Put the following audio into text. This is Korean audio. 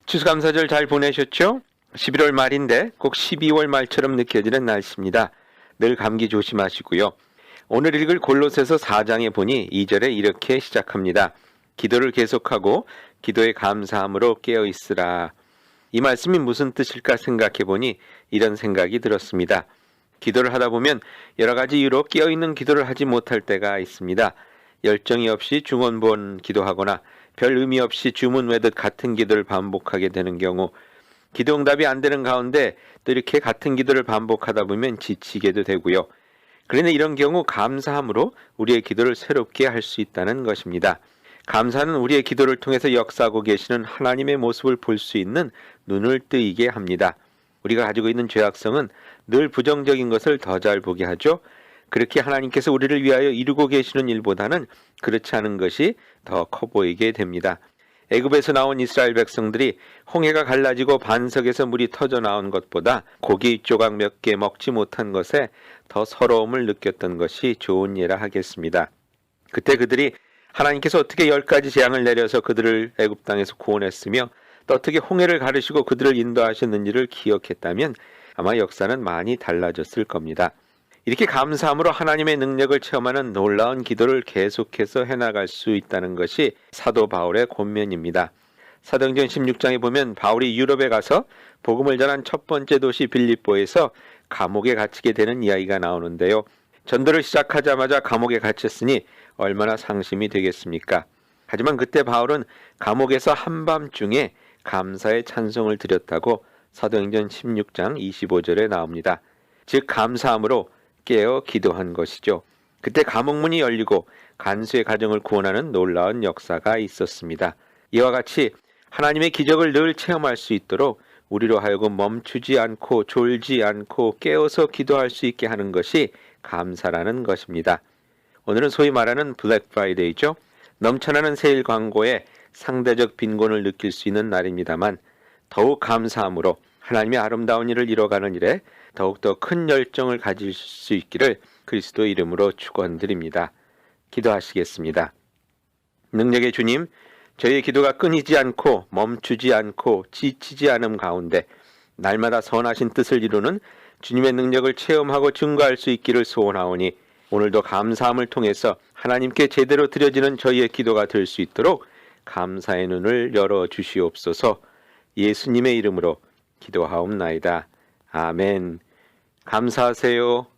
추수감사절 잘 보내셨죠? 11월 말인데 꼭 12월 말처럼 느껴지는 날씨입니다. 늘 감기 조심하시고요. 오늘 읽을 골로새서 4장에 보니 2절에 이렇게 시작합니다. 기도를 계속하고 기도에 감사함으로 깨어있으라. 이 말씀이 무슨 뜻일까 생각해 보니 이런 생각이 들었습니다. 기도를 하다 보면 여러 가지 이유로 깨어있는 기도를 하지 못할 때가 있습니다. 열정이 없이 중언부언 기도하거나 별 의미 없이 주문 외듯 같은 기도를 반복하게 되는 경우, 기도 응답이 안 되는 가운데 또 이렇게 같은 기도를 반복하다 보면 지치게도 되고요. 그런데 이런 경우 감사함으로 우리의 기도를 새롭게 할 수 있다는 것입니다. 감사는 우리의 기도를 통해서 역사하고 계시는 하나님의 모습을 볼 수 있는 눈을 뜨이게 합니다. 우리가 가지고 있는 죄악성은 늘 부정적인 것을 더 잘 보게 하죠. 그렇게 하나님께서 우리를 위하여 이루고 계시는 일보다는 그렇지 않은 것이 더 커 보이게 됩니다. 애굽에서 나온 이스라엘 백성들이 홍해가 갈라지고 반석에서 물이 터져 나온 것보다 고기 조각 몇 개 먹지 못한 것에 더 서러움을 느꼈던 것이 좋은 예라 하겠습니다. 그때 그들이 하나님께서 어떻게 10가지 재앙을 내려서 그들을 애굽 땅에서 구원했으며 또 어떻게 홍해를 가르시고 그들을 인도하셨는지를 기억했다면 아마 역사는 많이 달라졌을 겁니다. 이렇게 감사함으로 하나님의 능력을 체험하는 놀라운 기도를 계속해서 해나갈 수 있다는 것이 사도 바울의 권면입니다. 사도행전 16장에 보면 바울이 유럽에 가서 복음을 전한 첫 번째 도시 빌립보에서 감옥에 갇히게 되는 이야기가 나오는데요. 전도를 시작하자마자 감옥에 갇혔으니 얼마나 상심이 되겠습니까? 하지만 그때 바울은 감옥에서 한밤중에 감사의 찬송을 드렸다고 사도행전 16장 25절에 나옵니다. 즉 감사함으로 깨어 기도한 것이죠. 그때 감옥문이 열리고 간수의 가정을 구원하는 놀라운 역사가 있었습니다. 이와 같이 하나님의 기적을 늘 체험할 수 있도록 우리로 하여금 멈추지 않고 졸지 않고 깨어서 기도할 수 있게 하는 것이 감사라는 것입니다. 오늘은 소위 말하는 블랙 프라이데이죠. 넘쳐나는 세일 광고에 상대적 빈곤을 느낄 수 있는 날입니다만 더욱 감사함으로 하나님의 아름다운 일을 이뤄가는 일에 더욱더 큰 열정을 가질 수 있기를 그리스도 이름으로 축원드립니다. 기도하시겠습니다. 능력의 주님, 저희의 기도가 끊이지 않고 멈추지 않고 지치지 않음 가운데 날마다 선하신 뜻을 이루는 주님의 능력을 체험하고 증거할 수 있기를 소원하오니 오늘도 감사함을 통해서 하나님께 제대로 드려지는 저희의 기도가 될 수 있도록 감사의 눈을 열어 주시옵소서. 예수님의 이름으로 기도하옵나이다. 아멘. 감사하세요.